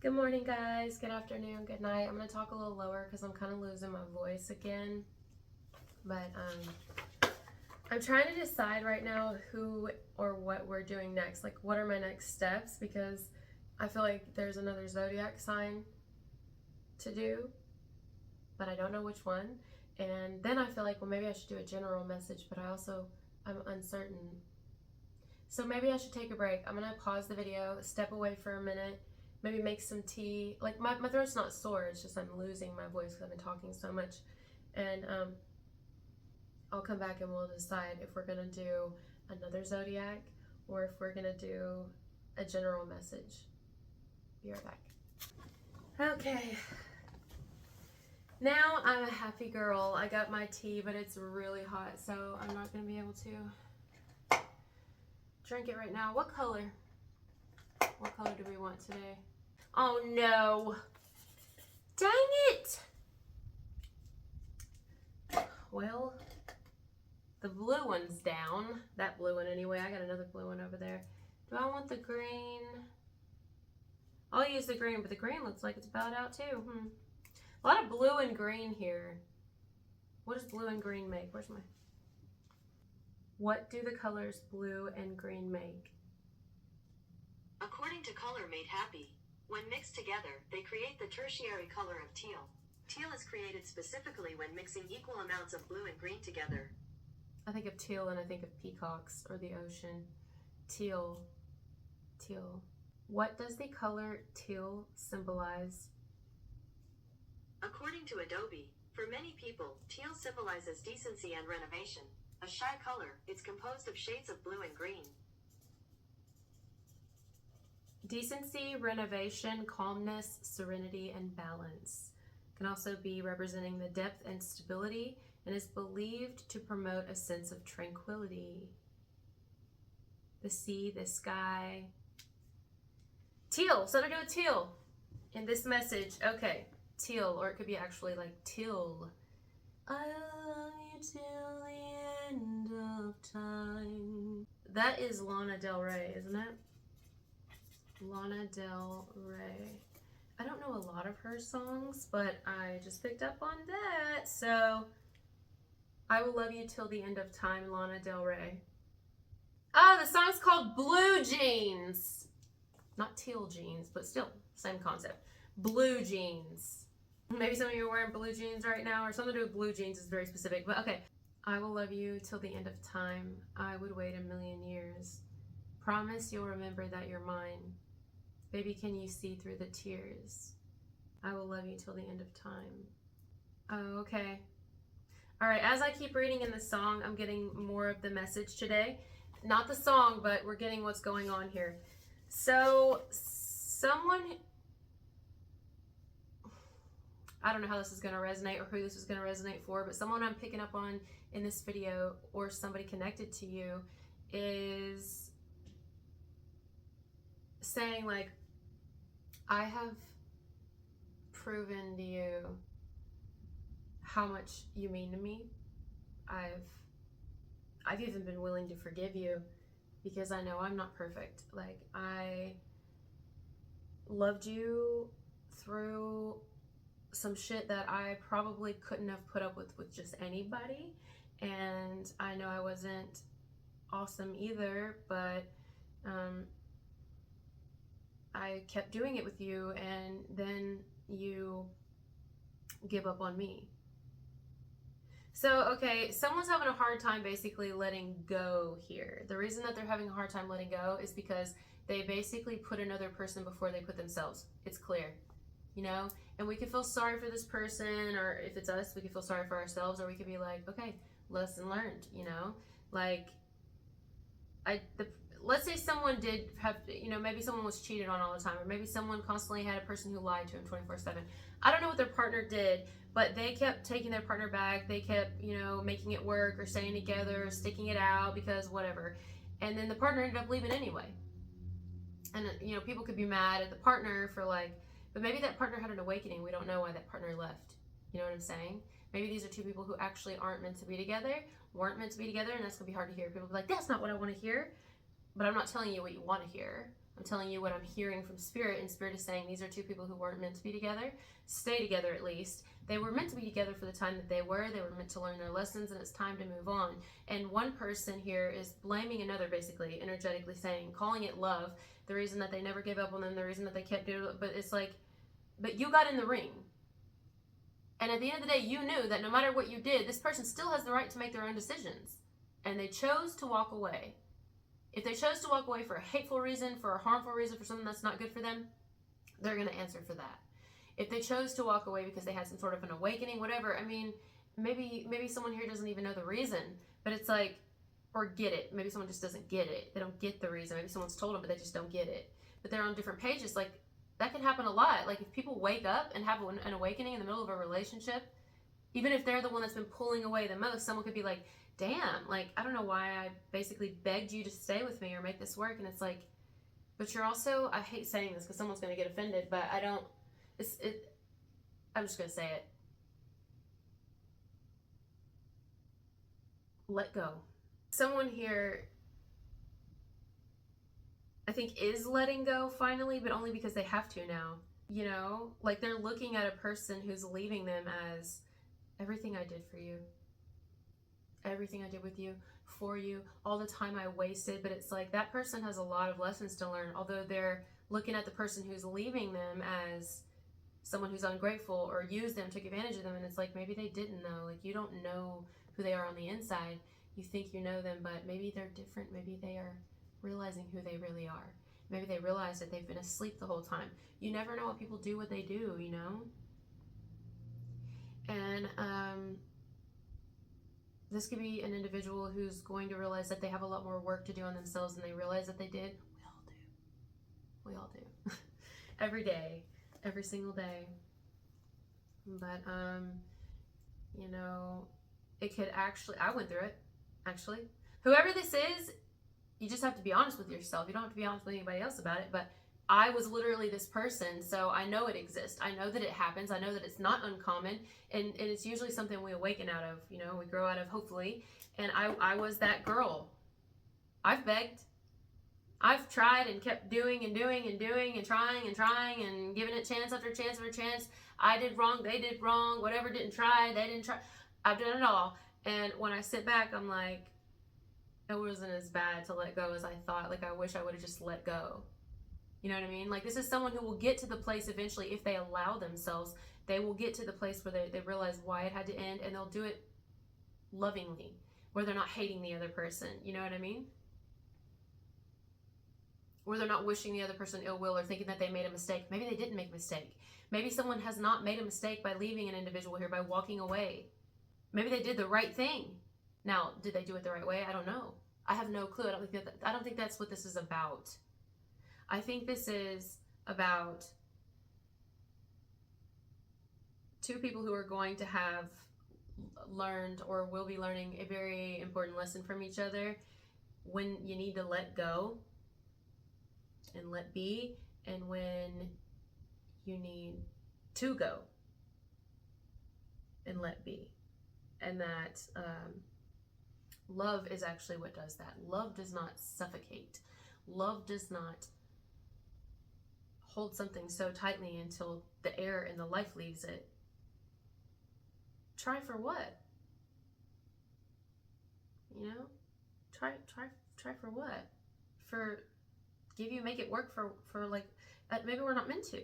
Good morning, guys. Good afternoon. Good night. I'm going to talk a little lower because I'm kind of losing my voice again. But I'm trying to decide right now who or what we're doing next. Like, what are my next steps? Because I feel like there's another zodiac sign to do, but I don't know which one. And then I feel like, well, maybe I should do a general message, but I'm uncertain. So maybe I should take a break. I'm going to pause the video, step away for a minute, maybe make some tea. Like, my throat's not sore, it's just I'm losing my voice because I've been talking so much. And I'll come back and we'll decide if we're going to do another zodiac or if we're going to do a general message. Be right back. Okay. Now I'm a happy girl. I got my tea, but it's really hot, so I'm not going to be able to drink it right now. What color? What color do we want today? Oh no. Dang it. Well, the blue one's down. That blue one anyway. I got another blue one over there. Do I want the green? I'll use the green, but the green looks like it's about out too. A lot of blue and green here. What does blue and green make? What do the colors blue and green make? According to Color Made Happy, when mixed together, they create the tertiary color of teal. Teal is created specifically when mixing equal amounts of blue and green together. I think of teal and I think of peacocks or the ocean. Teal. Teal. What does the color teal symbolize? According to Adobe, for many people, teal symbolizes decency and renovation. A shy color, it's composed of shades of blue and green. Decency, renovation, calmness, serenity, and balance. Can also be representing the depth and stability and is believed to promote a sense of tranquility. The sea, the sky. Teal, so to do with teal in this message. Okay, teal, or it could be actually like teal. I love you till the end of time. That is Lana Del Rey, isn't it? Lana Del Rey. I don't know a lot of her songs, but I just picked up on that. So, I will love you till the end of time, Lana Del Rey. Oh, the song's called Blue Jeans. Not teal jeans, but still, same concept. Blue jeans. Maybe some of you are wearing blue jeans right now, or something to do with blue jeans is very specific, but okay. I will love you till the end of time. I would wait 1,000,000 years. Promise you'll remember that you're mine. Baby, can you see through the tears? I will love you till the end of time. Oh, okay. All right, as I keep reading in the song, I'm getting more of the message today. Not the song, but we're getting what's going on here. So, I don't know how this is going to resonate or who this is going to resonate for, but someone I'm picking up on in this video or somebody connected to you is saying like, I have proven to you how much you mean to me. I've even been willing to forgive you because I know I'm not perfect. Like, I loved you through some shit that I probably couldn't have put up with just anybody, and I know I wasn't awesome either, but I kept doing it with you, and then you give up on me. So, okay, someone's having a hard time basically letting go here. The reason that they're having a hard time letting go is because they basically put another person before they put themselves. It's clear, you know? And we can feel sorry for this person, or if it's us, we can feel sorry for ourselves, or we could be like, okay, lesson learned, you know? Like, let's say someone did have, you know, maybe someone was cheated on all the time, or maybe someone constantly had a person who lied to him 24/7. I don't know what their partner did, but they kept taking their partner back. They kept, you know, making it work or staying together, or sticking it out because whatever. And then the partner ended up leaving anyway. And, you know, people could be mad at the partner for like, but maybe that partner had an awakening. We don't know why that partner left. You know what I'm saying? Maybe these are two people who actually aren't meant to be together, weren't meant to be together, and that's going to be hard to hear. People be like, that's not what I want to hear. But I'm not telling you what you want to hear. I'm telling you what I'm hearing from Spirit, and Spirit is saying these are two people who weren't meant to be together. Stay together at least. They were meant to be together for the time that they were. They were meant to learn their lessons, and it's time to move on. And one person here is blaming another, basically, energetically saying, calling it love. The reason that they never gave up on them, the reason that they kept doing it, but it's like, but you got in the ring. And at the end of the day, you knew that no matter what you did, this person still has the right to make their own decisions. And they chose to walk away. If they chose to walk away for a hateful reason, for a harmful reason, for something that's not good for them, they're going to answer for that. If they chose to walk away because they had some sort of an awakening, whatever, I mean, maybe someone here doesn't even know the reason, but it's like, or get it. Maybe someone just doesn't get it. They don't get the reason. Maybe someone's told them, but they just don't get it. But they're on different pages. Like, that can happen a lot. Like, if people wake up and have an awakening in the middle of a relationship, even if they're the one that's been pulling away the most, someone could be like, damn, like, I don't know why I basically begged you to stay with me or make this work. And it's like, but you're also, I hate saying this because someone's going to get offended, but I don't, I'm just going to say it. Let go. Someone here, I think, is letting go finally, but only because they have to now. You know, like they're looking at a person who's leaving them as everything I did for you, everything I did with you, for you, all the time I wasted. But it's like that person has a lot of lessons to learn, although they're looking at the person who's leaving them as someone who's ungrateful or used them, took advantage of them. And it's like, maybe they didn't know. Like, you don't know who they are on the inside. You think you know them, but maybe they're different. Maybe they are realizing who they really are. Maybe they realize that they've been asleep the whole time. You never know what people do, what they do, you know? And this could be an individual who's going to realize that they have a lot more work to do on themselves than they realize that they did. We all do. Every day, every single day. But, you know, it could actually, I went through it, actually. Whoever this is, you just have to be honest with yourself. You don't have to be honest with anybody else about it, but I was literally this person, so I know it exists. I know that it happens. I know that it's not uncommon, and it's usually something we awaken out of, you know, we grow out of, hopefully. And I was that girl. I've begged. I've tried and kept doing and doing and doing and trying and giving it chance after chance after chance. I did wrong, they did wrong, whatever didn't try, they didn't try. I've done it all. And when I sit back, I'm like, it wasn't as bad to let go as I thought. Like, I wish I would have just let go. You know what I mean? Like, this is someone who will get to the place eventually, if they allow themselves, they will get to the place where they realize why it had to end, and they'll do it lovingly, where they're not hating the other person. You know what I mean? Where they're not wishing the other person ill will or thinking that they made a mistake. Maybe they didn't make a mistake. Maybe someone has not made a mistake by leaving an individual here, by walking away. Maybe they did the right thing. Now, did they do it the right way? I don't know. I have no clue. I don't think that's what this is about. I think this is about two people who are going to have learned or will be learning a very important lesson from each other, when you need to let go and let be, and when you need to go and let be. And that love is actually what does that. Love does not suffocate. Love does not hold something so tightly until the air and the life leaves it. Try for what? You know? Try for what? For make it work for like, maybe we're not meant to.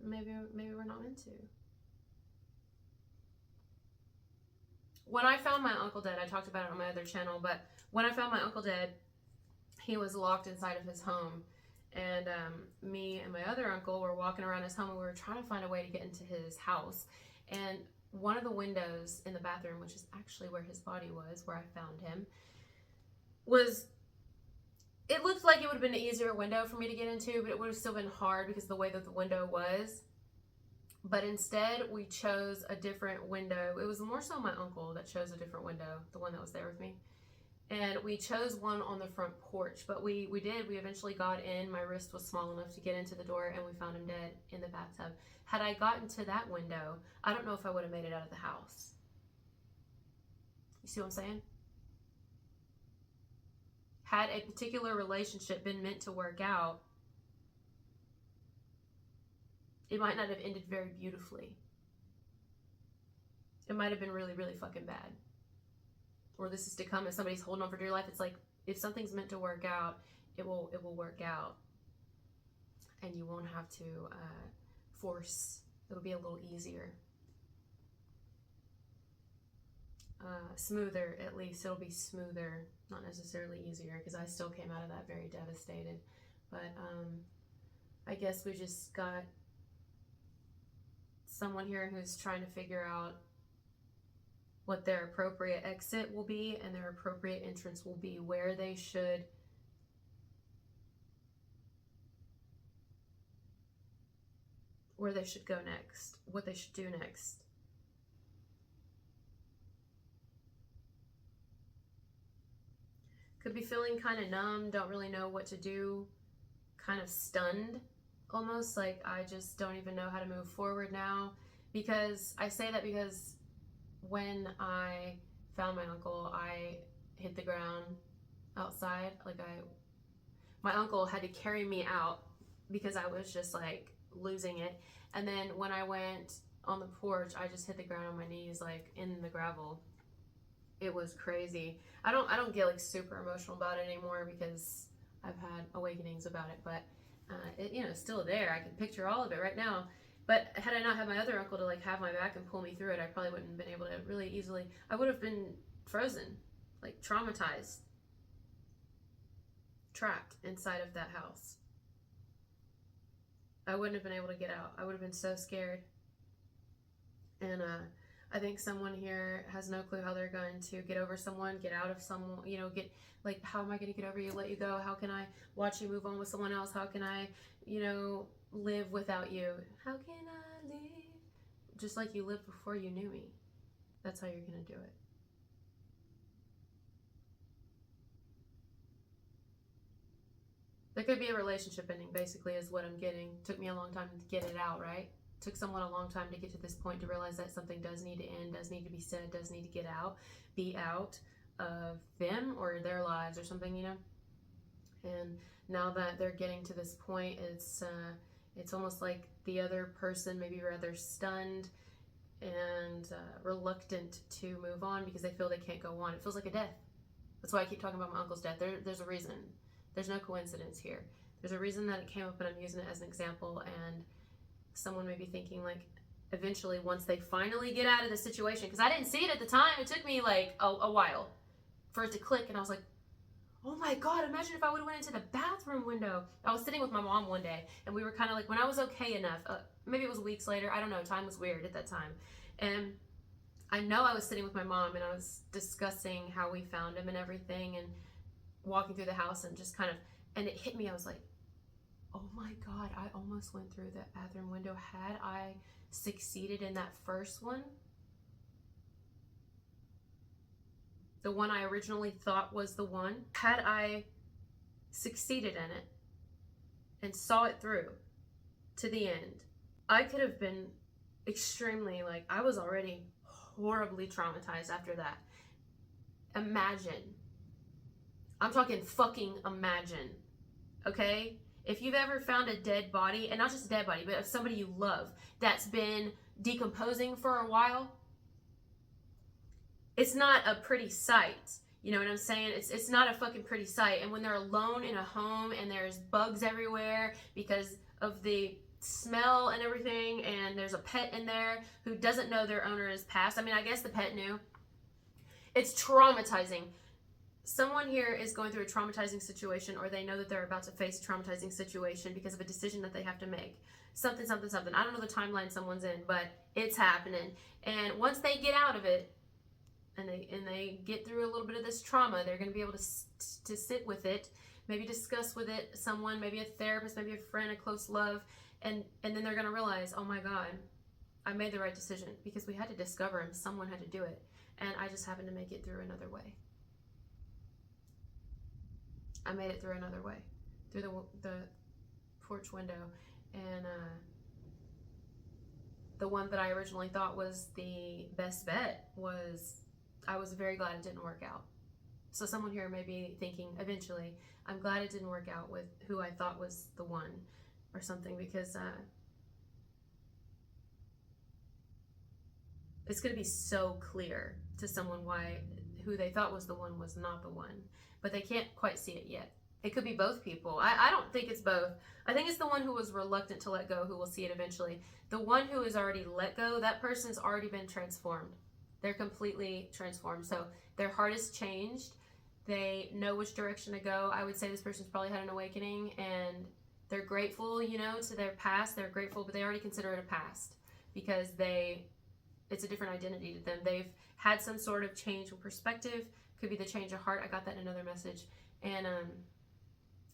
Maybe we're not meant to. When I found my uncle dead, I talked about it on my other channel, but when I found my uncle dead, he was locked inside of his home. And me and my other uncle were walking around his home, and we were trying to find a way to get into his house. And one of the windows in the bathroom, which is actually where his body was, where I found him, it looked like it would have been an easier window for me to get into, but it would have still been hard because of the way that the window was. But instead, we chose a different window. It was more so my uncle that chose a different window, the one that was there with me. And we chose one on the front porch, but we eventually got in. My wrist was small enough to get into the door, and we found him dead in the bathtub. Had I gotten to that window, I don't know if I would have made it out of the house. You see what I'm saying? had a particular relationship been meant to work out, it might not have ended very beautifully. It might have been really, really fucking bad. Or this is to come. If somebody's holding on for dear life, it's like, if something's meant to work out, it will work out. And you won't have to force. It'll be a little easier. Smoother, at least. It'll be smoother. Not necessarily easier, because I still came out of that very devastated. But I guess we just got someone here who's trying to figure out what their appropriate exit will be and their appropriate entrance will be, where they should go next, what they should do next. Could be feeling kind of numb, don't really know what to do, kind of stunned, almost like I just don't even know how to move forward now. Because I say that because when I found my uncle, I hit the ground outside. Like my uncle had to carry me out because I was just like losing it. And then when I went on the porch, I just hit the ground on my knees, like in the gravel. It was crazy. I don't get like super emotional about it anymore because I've had awakenings about it, but it, you know, it's still there. I can picture all of it right now. But had I not had my other uncle to like have my back and pull me through it, I probably wouldn't have been able to really easily. I would have been frozen, like traumatized, trapped inside of that house. I wouldn't have been able to get out. I would have been so scared. And I think someone here has no clue how they're going to get over someone, get out of someone, you know, get like, how am I going to get over you, let you go? How can I watch you move on with someone else? How can I, you know, live without you? How can I live just like you lived before you knew me? That's how you're going to do it. There could be a relationship ending, basically, is what I'm getting. Took me a long time to get it out, right? Took someone a long time to get to this point, to realize that something does need to end, does need to be said, does need to get out, be out of them or their lives or something, you know? And now that they're getting to this point, it's almost like the other person may be rather stunned and reluctant to move on because they feel they can't go on. It feels like a death. That's why I keep talking about my uncle's death. There's a reason. There's no coincidence here. There's a reason that it came up, and I'm using it as an example. And someone may be thinking, like, eventually, once they finally get out of the situation, because I didn't see it at the time. It took me like a while for it to click, and I was like, oh my God, imagine if I would have went into the bathroom window. I was sitting with my mom one day, and we were kind of like, when I was okay enough, maybe it was weeks later, I don't know, time was weird at that time. And I know I was sitting with my mom, and I was discussing how we found him and everything, and walking through the house, and just kind of, and it hit me, I was like, oh my God, I almost went through that bathroom window. Had I succeeded in that first one, the one I originally thought was the one, had I succeeded in it and saw it through to the end, I could have been extremely, like, I was already horribly traumatized after that. Imagine. I'm talking fucking imagine. Okay? If you've ever found a dead body, and not just a dead body, but of somebody you love that's been decomposing for a while, it's not a pretty sight. You know what I'm saying? It's not a fucking pretty sight. And when they're alone in a home and there's bugs everywhere because of the smell and everything, and there's a pet in there who doesn't know their owner is passed. I mean, I guess the pet knew. It's traumatizing. Someone here is going through a traumatizing situation, or they know that they're about to face a traumatizing situation because of a decision that they have to make. Something, something, something. I don't know the timeline someone's in, but it's happening. And once they get out of it, and they get through a little bit of this trauma, they're going to be able to sit with it, maybe discuss with it someone, maybe a therapist, maybe a friend, a close love, and then they're going to realize, oh my God, I made the right decision because we had to discover him. Someone had to do it, and I just happened to make it through another way. I made it through another way, through the porch window, and the one that I originally thought was the best bet was, I was very glad it didn't work out. So someone here may be thinking, eventually, I'm glad it didn't work out with who I thought was the one or something, because it's going to be so clear to someone why who they thought was the one was not the one, but they can't quite see it yet. It could be both people. I don't think it's both. I think it's the one who was reluctant to let go who will see it eventually. The one who has already let go, that person's already been transformed. They're completely transformed. So their heart has changed. They know which direction to go. I would say this person's probably had an awakening, and they're grateful, to their past. They're grateful, but they already consider it a past because it's a different identity to them. They've had some sort of change in perspective. Could be the change of heart. I got that in another message. And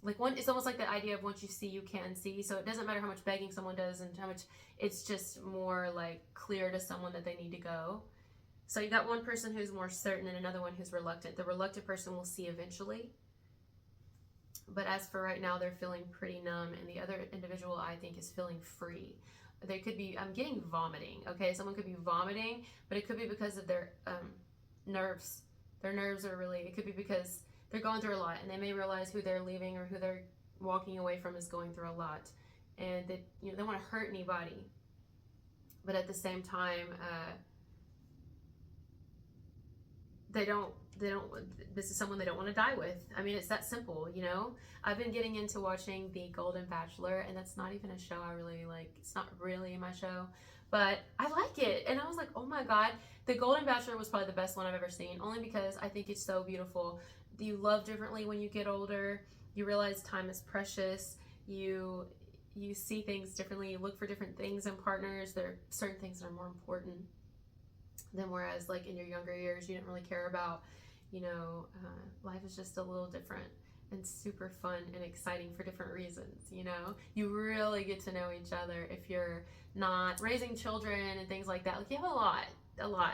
it's almost like the idea of once you see, you can see. So it doesn't matter how much begging someone does and how much, it's just more like clear to someone that they need to go. So you got one person who's more certain and another one who's reluctant. The reluctant person will see eventually. But as for right now, they're feeling pretty numb, and the other individual, I think, is feeling free. They could be, I'm getting vomiting, okay? Someone could be vomiting, but it could be because of their nerves. Their nerves are really, it could be because they're going through a lot, and they may realize who they're leaving or who they're walking away from is going through a lot. And they don't want to hurt anybody. But at the same time, this is someone they don't want to die with. I mean, it's that simple, I've been getting into watching The Golden Bachelor, and that's not even a show I really like. It's not really my show, but I like it. And I was like, oh my God, The Golden Bachelor was probably the best one I've ever seen, only because I think it's so beautiful. You love differently when you get older. You realize time is precious. You see things differently. You look for different things in partners. There are certain things that are more important than whereas like in your younger years you didn't really care about. Life is just a little different and super fun and exciting for different reasons. You really get to know each other if you're not raising children and things like that. Like, you have a lot.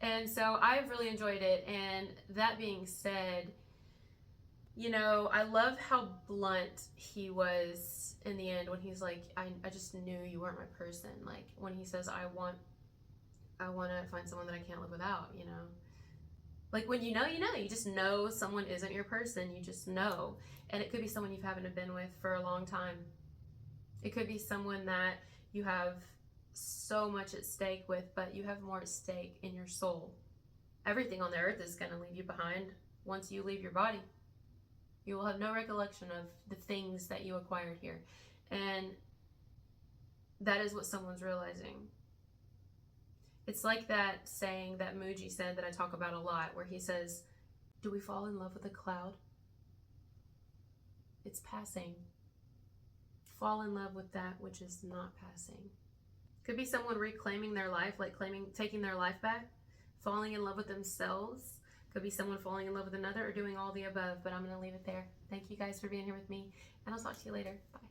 And so I've really enjoyed it. And that being said, I love how blunt he was in the end when he's like, I just knew you weren't my person. Like when he says, I want to find someone that I can't live without, Like when you just know someone isn't your person, you just know. And it could be someone you haven't been with for a long time. It could be someone that you have so much at stake with, but you have more at stake in your soul. Everything on the earth is going to leave you behind once you leave your body. You will have no recollection of the things that you acquired here. And that is what someone's realizing. It's like that saying that Muji said that I talk about a lot, where he says, do we fall in love with a cloud? It's passing. Fall in love with that which is not passing. Could be someone reclaiming their life, like taking their life back, falling in love with themselves. Could be someone falling in love with another, or doing all the above, but I'm going to leave it there. Thank you guys for being here with me, and I'll talk to you later. Bye.